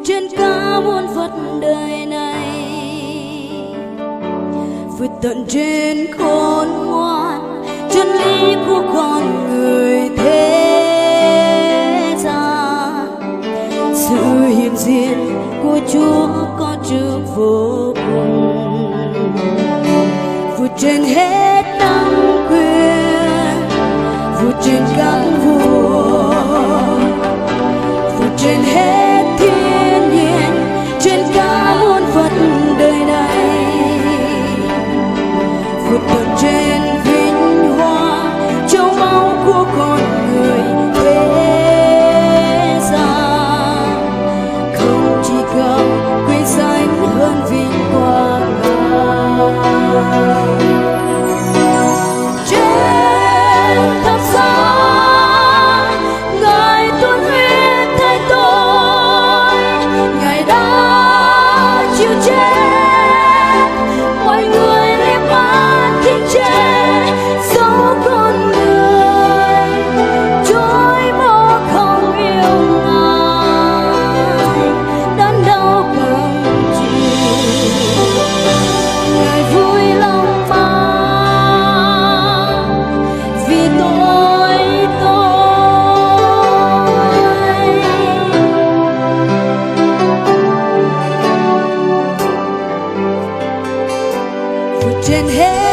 trên cả muôn vật đời này, vượt tận trên khôn ngoan chân lý của con người thế gian. Sự hiện diện của Chúa có chức vô cùng, vượt trên hết năng quyền, vượt trên các vua, vượt trên hết thiên nhiên, trên cả muôn vật đời này, vượt tận trên vinh hoa châu báu của con người thế gian. Không chỉ cao quý danh hơn vinh quang Ngài. Trên thập giá Ngài tuôn huyết thay tôi, Ngài đã chịu chết, mọi người liếm mắt khinh chê dấu con người trôi mơ không yêu Ngài, đớn đau cầm chịu. Ngài vui lòng mang vì tôi vượt trên hết